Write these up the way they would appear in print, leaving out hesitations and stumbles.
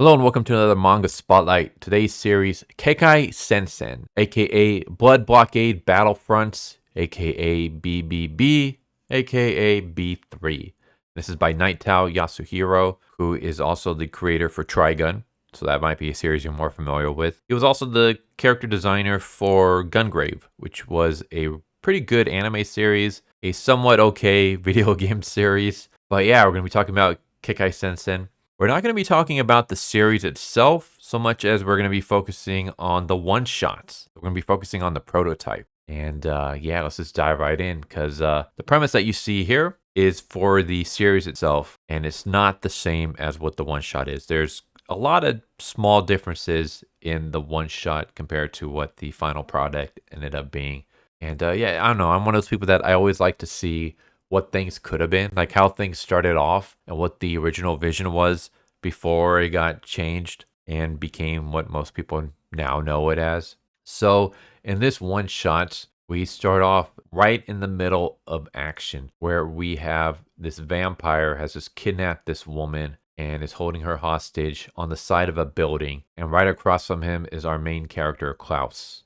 Hello and welcome to another manga spotlight. Today's series, Kekkai Sensen, aka Blood Blockade Battlefront, aka BBB, aka B3. This is by Nightow Yasuhiro, who is also the creator for Trigun, so that might be a series you're more familiar with. He was also the character designer for Gungrave, which was a pretty good anime series, a somewhat okay video game series. But yeah, we're going to be talking about Kekkai Sensen. We're not going to be talking about the series itself so much as we're going to be focusing on the one-shots. We're going to be focusing on the prototype. And yeah, let's just dive right in because the premise that you see here is for the series itself, and it's not the same as what the one-shot is. There's a lot of small differences in the one-shot compared to what the final product ended up being. And yeah, I don't know. I'm one of those people that I always like to see what things could have been, like how things started off and what the original vision was before it got changed and became what most people now know it as. So in this one shot, we start off right in the middle of action where we have this vampire has just kidnapped this woman and is holding her hostage on the side of a building. And right across from him is our main character, Klaus.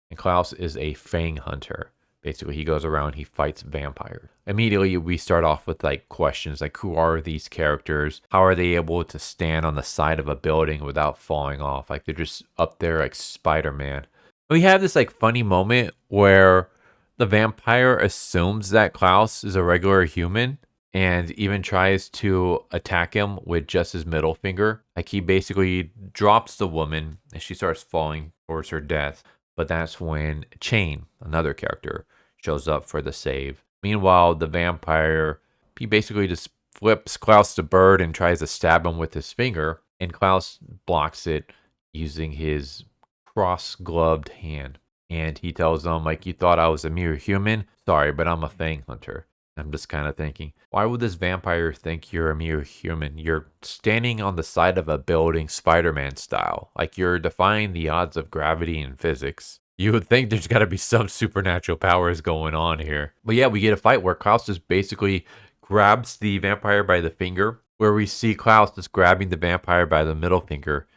And Klaus is a fang hunter. Basically, he goes around, he fights vampires. Immediately, we start off with like questions like, who are these characters? How are they able to stand on the side of a building without falling off? Like they're just up there like Spider-Man. We have this like funny moment where the vampire assumes that Klaus is a regular human and even tries to attack him with just his middle finger. Like he basically drops the woman and she starts falling towards her death. But that's when Chain, another character, shows up for the save. Meanwhile, the vampire, he basically just flips Klaus the bird and tries to stab him with his finger. And Klaus blocks it using his cross-gloved hand. And he tells them, like, you thought I was a mere human? Sorry, but I'm a fang hunter. I'm just kind of thinking, why would this vampire think you're a mere human? You're standing on the side of a building Spider-Man style. Like you're defying the odds of gravity and physics. You would think there's got to be some supernatural powers going on here. But yeah, we get a fight where Klaus just basically grabs the vampire by the finger, where we see Klaus just grabbing the vampire by the middle finger,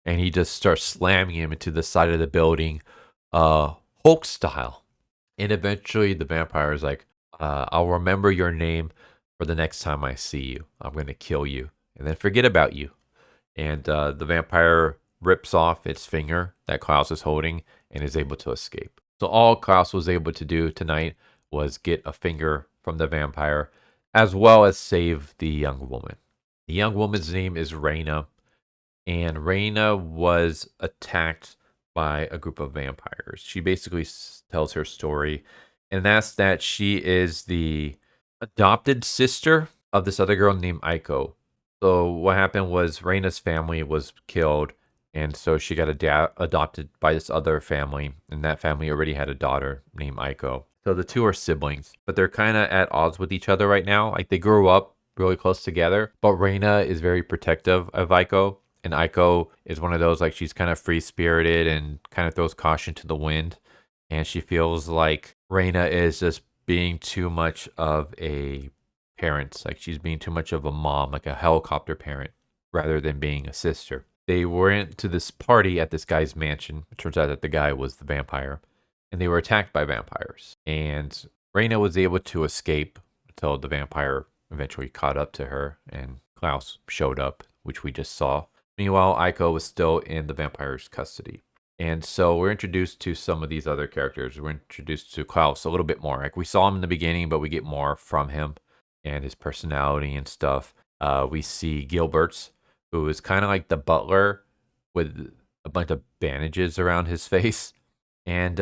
and he just starts slamming him into the side of the building, Hulk style. And eventually the vampire is like, I'll remember your name for the next time I see you. I'm going to kill you and then forget about you. And the vampire rips off its finger that Klaus is holding and is able to escape. So all Klaus was able to do tonight was get a finger from the vampire as well as save the young woman. The young woman's name is Reina, and Reina was attacked by a group of vampires. She basically tells her story, and that's that she is the adopted sister of this other girl named Aiko. So what happened was Reina's family was killed, and so she got adopted by this other family, and that family already had a daughter named Aiko. So the two are siblings, but they're kind of at odds with each other right now. Like they grew up really close together, but Reina is very protective of Aiko, and Aiko is one of those, like she's kind of free-spirited and kind of throws caution to the wind. And she feels like Reina is just being too much of a parent. Like she's being too much of a mom, like a helicopter parent, rather than being a sister. They went to this party at this guy's mansion. It turns out that the guy was the vampire. And they were attacked by vampires. And Reina was able to escape until the vampire eventually caught up to her. And Klaus showed up, which we just saw. Meanwhile, Aiko was still in the vampire's custody. And so we're introduced to some of these other characters. We're introduced to Klaus a little bit more. Like we saw him in the beginning, but we get more from him and his personality and stuff. We see Gilbert's, who is kind of like the butler with a bunch of bandages around his face. And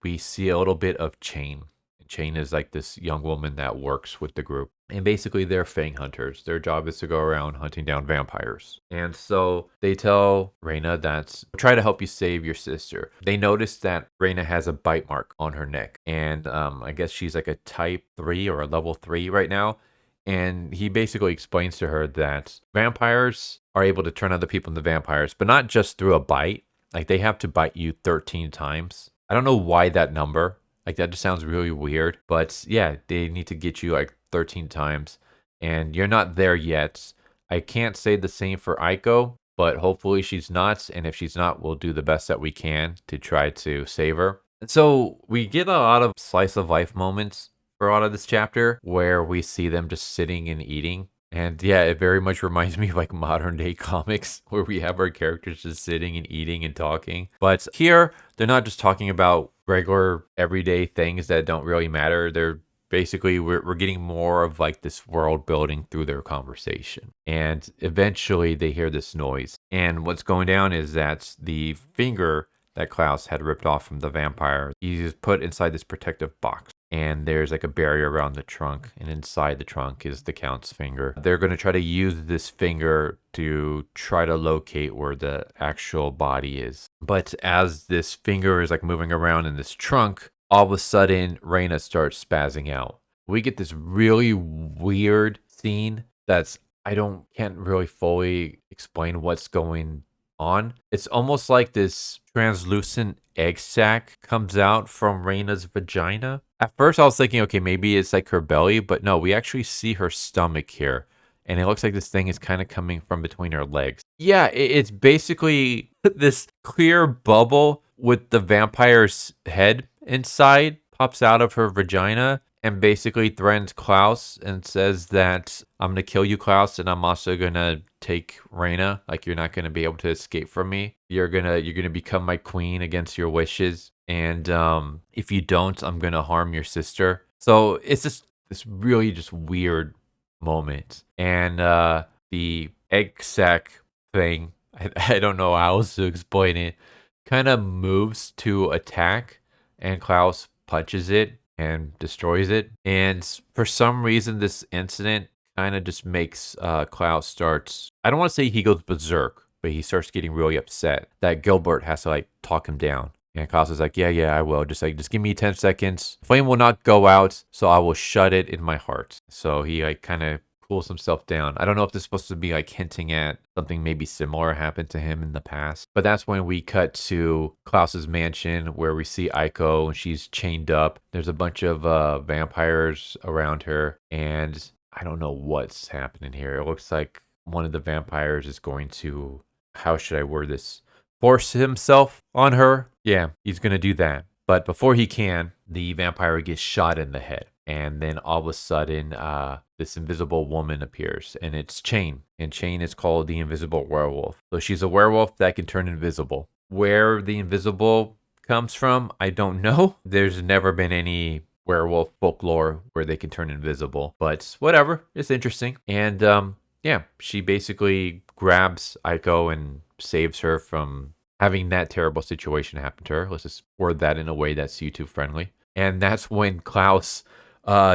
we see a little bit of Chain. Chain is like this young woman that works with the group. And basically they're fang hunters. Their job is to go around hunting down vampires. And so they tell Reina that try to help you save your sister. They notice that Reina has a bite mark on her neck. And I guess she's like a type 3 or a level 3 right now. And he basically explains to her that vampires are able to turn other people into vampires, but not just through a bite. Like they have to bite you 13 times. I don't know why that number. Like that just sounds really weird. But yeah, they need to get you like 13 times. And you're not there yet. I can't say the same for Aiko, but hopefully she's not. And if she's not, we'll do the best that we can to try to save her. And so we get a lot of slice of life moments for a lot of this chapter where we see them just sitting and eating. And yeah, it very much reminds me of like modern day comics where we have our characters just sitting and eating and talking. But here, they're not just talking about regular everyday things that don't really matter. They're basically, we're getting more of like this world building through their conversation. And eventually they hear this noise. And what's going down is that the finger that Klaus had ripped off from the vampire, he's put inside this protective box. And there's like a barrier around the trunk, and inside the trunk is the Count's finger. They're going to try to use this finger to try to locate where the actual body is. But as this finger is like moving around in this trunk, all of a sudden, Reina starts spazzing out. We get this really weird scene that's, can't really fully explain what's going on. It's almost like this translucent egg sac comes out from Reina's vagina. At first, I was thinking, okay, maybe it's like her belly, but no, we actually see her stomach here. And it looks like this thing is kind of coming from between her legs. Yeah, it's basically this clear bubble with the vampire's head inside, pops out of her vagina, and basically threatens Klaus and says that I'm going to kill you, Klaus, and I'm also going to take Reina. Like, you're not going to be able to escape from me. You're going to become my queen against your wishes. And if you don't, I'm going to harm your sister. So it's just this really just weird moment. And the egg sac thing, I don't know how else to explain it, kind of moves to attack, and Klaus punches it and destroys it. And for some reason, this incident kind of just makes Klaus starts, I don't want to say he goes berserk, but he starts getting really upset that Gilbert has to like talk him down. And Klaus is like, yeah, I will. Just give me 10 seconds. Flame will not go out, so I will shut it in my heart. So he like kind of cools himself down. I don't know if this is supposed to be like hinting at something maybe similar happened to him in the past. But that's when we cut to Klaus's mansion where we see Aiko and she's chained up. There's a bunch of vampires around her. And I don't know what's happening here. It looks like one of the vampires is going to, how should I word this? Force himself on her. Yeah, he's going to do that. But before he can, the vampire gets shot in the head. And then all of a sudden, this invisible woman appears. And it's Chain. And Chain is called the Invisible Werewolf. So she's a werewolf that can turn invisible. Where the invisible comes from, I don't know. There's never been any werewolf folklore where they can turn invisible. But whatever. It's interesting. And yeah, she basically grabs Aiko and saves her from having that terrible situation happen to her. Let's just word that in a way that's YouTube friendly. And that's when Klaus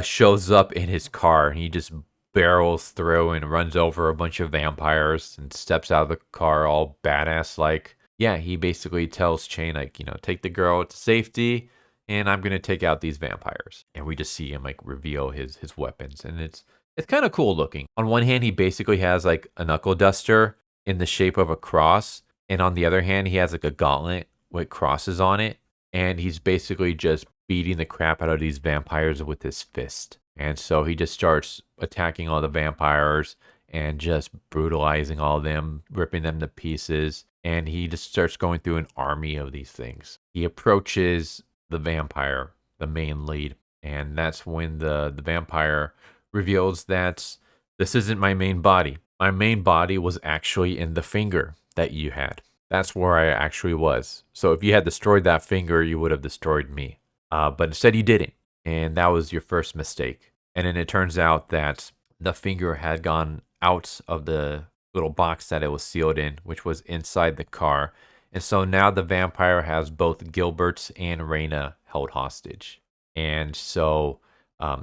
shows up in his car. He just barrels through and runs over a bunch of vampires and steps out of the car all badass like. Yeah, he basically tells Chain, like, take the girl to safety and I'm going to take out these vampires. And we just see him like reveal his weapons. And it's kind of cool looking. On one hand, he basically has like a knuckle duster in the shape of a cross. And on the other hand, he has like a gauntlet with crosses on it. And he's basically just beating the crap out of these vampires with his fist. And so he just starts attacking all the vampires and just brutalizing all of them, ripping them to pieces. And he just starts going through an army of these things. He approaches the vampire, the main lead. And that's when the vampire reveals that this isn't my main body. My main body was actually in the finger that you had. That's where I actually was. So if you had destroyed that finger, you would have destroyed me. But instead you didn't. And that was your first mistake. And then it turns out that the finger had gone out of the little box that it was sealed in, which was inside the car. And so now the vampire has both Gilbert and Reina held hostage. And so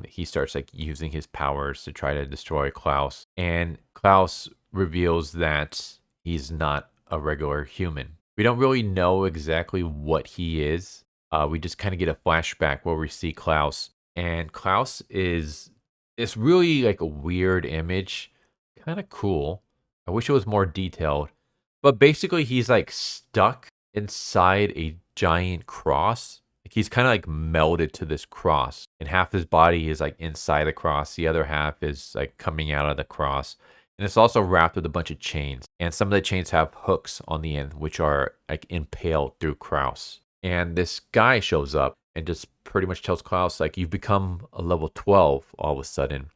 he starts like using his powers to try to destroy Klaus. And Klaus reveals that he's not a regular human. We don't really know exactly what he is. We just kind of get a flashback where we see Klaus. And Klaus is it's really like a weird image. Kind of cool. I wish it was more detailed. But basically he's like stuck inside a giant cross. Like he's kind of like melded to this cross. And half his body is like inside the cross. The other half is like coming out of the cross. And it's also wrapped with a bunch of chains. And some of the chains have hooks on the end, which are like impaled through Kraus. And this guy shows up and just pretty much tells Klaus, like, you've become a level 12 all of a sudden.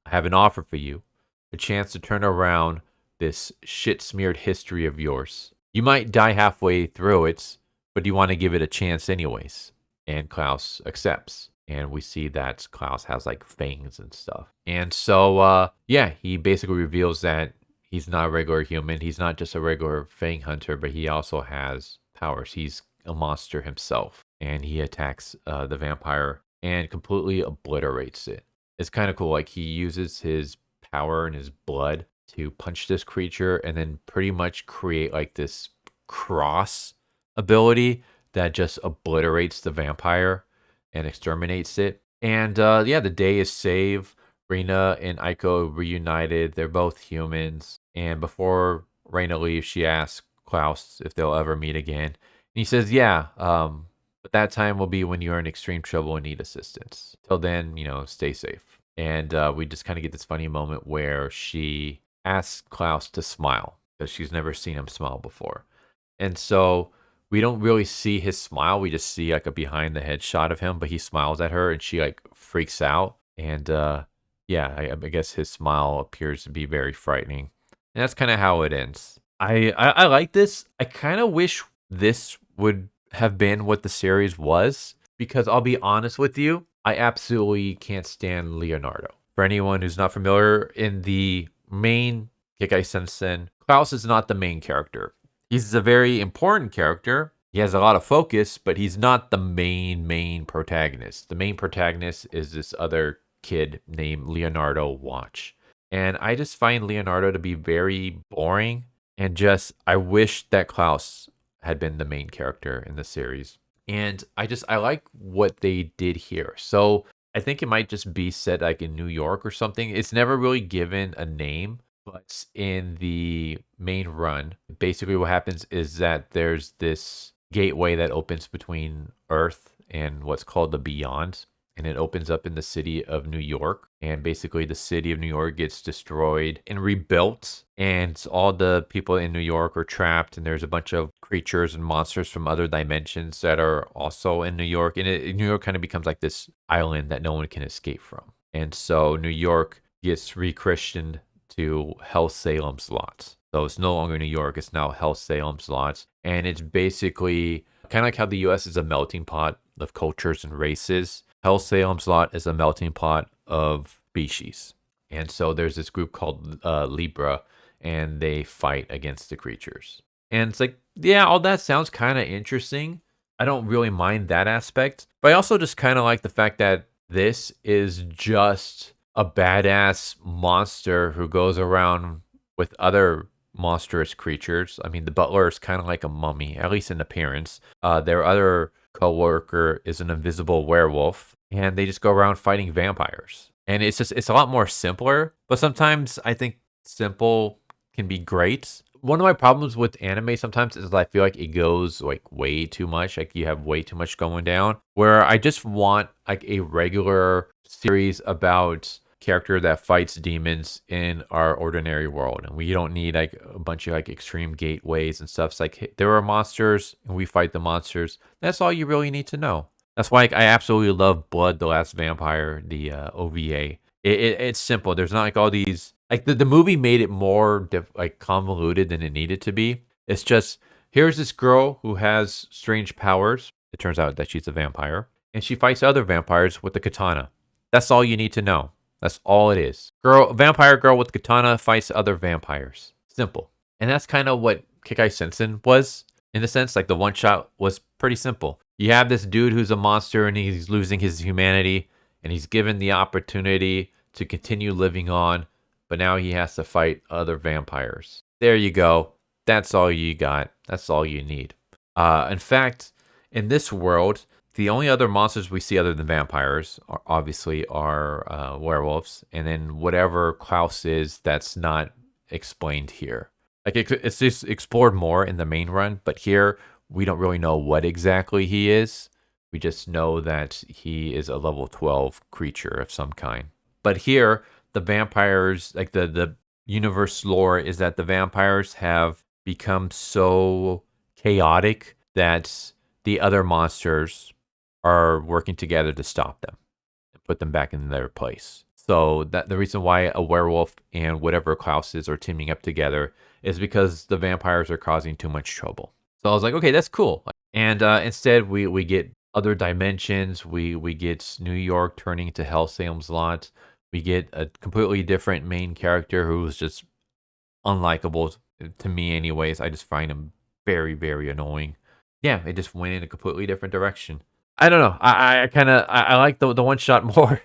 I have an offer for you. A chance to turn around this shit-smeared history of yours. You might die halfway through it, but you want to give it a chance anyways. And Klaus accepts. And we see that Klaus has like fangs and stuff. And so, yeah, he basically reveals that he's not a regular human. He's not just a regular fang hunter, but he also has powers. He's a monster himself. And he attacks the vampire and completely obliterates it. It's kind of cool. Like, he uses his power and his blood to punch this creature and then pretty much create like this cross ability that just obliterates the vampire and exterminates it. And yeah, the day is saved. Reina and Aiko reunited. They're both humans. And before Reina leaves, she asks Klaus if they'll ever meet again. And he says, yeah, but that time will be when you're in extreme trouble and need assistance. Till then, stay safe. And we just kind of get this funny moment where she asks Klaus to smile because she's never seen him smile before. And so we don't really see his smile. We just see like a behind the head shot of him, but he smiles at her and she like freaks out. And yeah, I guess his smile appears to be very frightening. And that's kind of how it ends. I like this. I kind of wish this would have been what the series was, because I'll be honest with you, I absolutely can't stand Leonardo. For anyone who's not familiar, in the main Kekkai Sensen, Klaus is not the main character. He's a very important character. He has a lot of focus, but he's not the main protagonist. The main protagonist is this other kid named Leonardo Watch. And I just find Leonardo to be very boring, and just, I wish that Klaus had been the main character in the series. And I like what they did here. So I think it might just be set like in New York or something. It's never really given a name, but in the main run, basically what happens is that there's this gateway that opens between Earth and what's called the Beyond. And it opens up in the city of New York. And basically the city of New York gets destroyed and rebuilt. And all the people in New York are trapped. And there's a bunch of creatures and monsters from other dimensions that are also in New York. And New York kind of becomes like this island that no one can escape from. And so New York gets rechristened to Hell Salem's Lot. So it's no longer New York. It's now Hell Salem's Lot. And it's basically kind of like how the US is a melting pot of cultures and races. Hell Salem's Lot is a melting pot of species. And so there's this group called Libra, and they fight against the creatures. And it's like, yeah, all that sounds kind of interesting. I don't really mind that aspect. But I also just kind of like the fact that this is just a badass monster who goes around with other monstrous creatures. I mean, the butler is kind of like a mummy, at least in appearance. Their other co-worker is an invisible werewolf, and they just go around fighting vampires. And it's a lot more simpler, but sometimes I think simple can be great. One of my problems with anime sometimes is I feel like it goes like way too much. Like, you have way too much going down, where I just want like a regular series about character that fights demons in our ordinary world, and we don't need like a bunch of like extreme gateways and stuff. It's like, hey, there are monsters and we fight the monsters. That's all you really need to know. That's why I absolutely love Blood, the Last Vampire, the OVA. It's simple. There's not like all these, like the movie made it more like convoluted than it needed to be. It's just, here's this girl who has strange powers. It turns out that she's a vampire, and she fights other vampires with the katana. That's all you need to know. That's all it is. Vampire girl with katana fights other vampires. Simple. And that's kind of what Kekkai Sensen was, in a sense. Like, the one shot was pretty simple. You have this dude who's a monster and he's losing his humanity, and he's given the opportunity to continue living on, but now he has to fight other vampires. There you go. That's all you got. That's all you need. In fact, in this world, the only other monsters we see other than vampires are obviously werewolves, and then whatever Klaus is that's not explained here. Like, it's just explored more in the main run, but here we don't really know what exactly he is. We just know that he is a level 12 creature of some kind. But here, the vampires, like the universe lore is that the vampires have become so chaotic that the other monsters are working together to stop them and put them back in their place. So that the reason why a werewolf and whatever Klaus is are teaming up together is because the vampires are causing too much trouble. So I was like, okay, that's cool. And instead, we get other dimensions. We get New York turning into Hell Salem's Lot. We get a completely different main character who's just unlikable to me, anyways. I just find him very, very annoying. Yeah, it just went in a completely different direction. I don't know. I kind of I like the one shot more.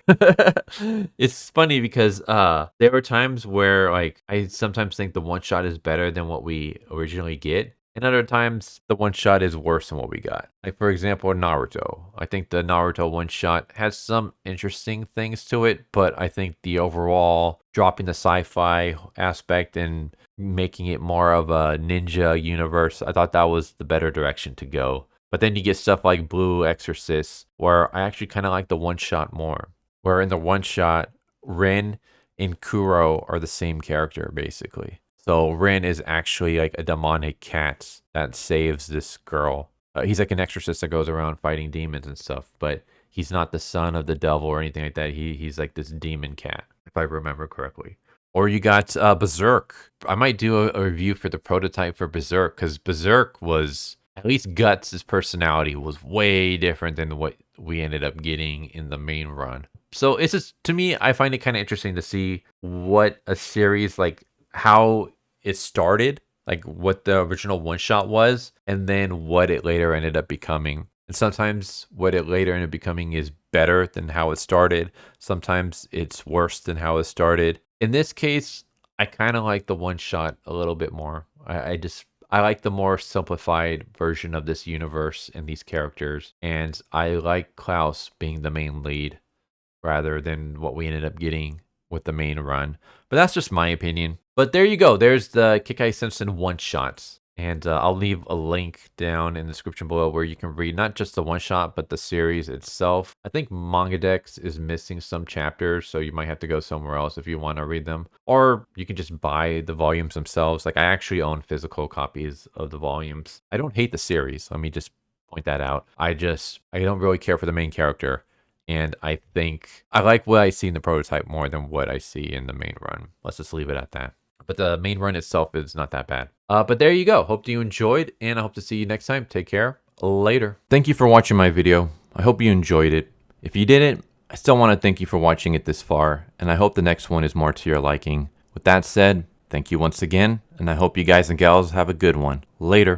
It's funny because there were times where like I sometimes think the one shot is better than what we originally get. And other times the one shot is worse than what we got. Like for example, Naruto. I think the Naruto one shot has some interesting things to it, but I think the overall dropping the sci-fi aspect and making it more of a ninja universe, I thought that was the better direction to go. But then you get stuff like Blue Exorcist, where I actually kind of like the one shot more. Where in the one shot, Rin and Kuro are the same character, basically. So Rin is actually like a demonic cat that saves this girl. He's like an exorcist that goes around fighting demons and stuff, but he's not the son of the devil or anything like that. He's like this demon cat, if I remember correctly. Or you got Berserk. I might do a review for the prototype for Berserk, because Berserk was... At least Guts' personality was way different than what we ended up getting in the main run. So it's just, to me, I find it kind of interesting to see what a series, like how it started, like what the original one-shot was, and then what it later ended up becoming. And sometimes what it later ended up becoming is better than how it started. Sometimes it's worse than how it started. In this case, I kind of like the one-shot a little bit more. I like the more simplified version of this universe and these characters, and I like Klaus being the main lead rather than what we ended up getting with the main run. But that's just my opinion. But there you go. There's the Kekkai Sensen one-shots. And I'll leave a link down in the description below where you can read not just the one-shot, but the series itself. I think Manga Dex is missing some chapters, so you might have to go somewhere else if you want to read them. Or you can just buy the volumes themselves. Like, I actually own physical copies of the volumes. I don't hate the series. Let me just point that out. I don't really care for the main character. And I think I like what I see in the prototype more than what I see in the main run. Let's just leave it at that. But the main run itself is not that bad. But there you go. Hope you enjoyed, and I hope to see you next time. Take care. Later. Thank you for watching my video. I hope you enjoyed it. If you didn't, I still want to thank you for watching it this far, and I hope the next one is more to your liking. With that said, thank you once again, and I hope you guys and gals have a good one. Later.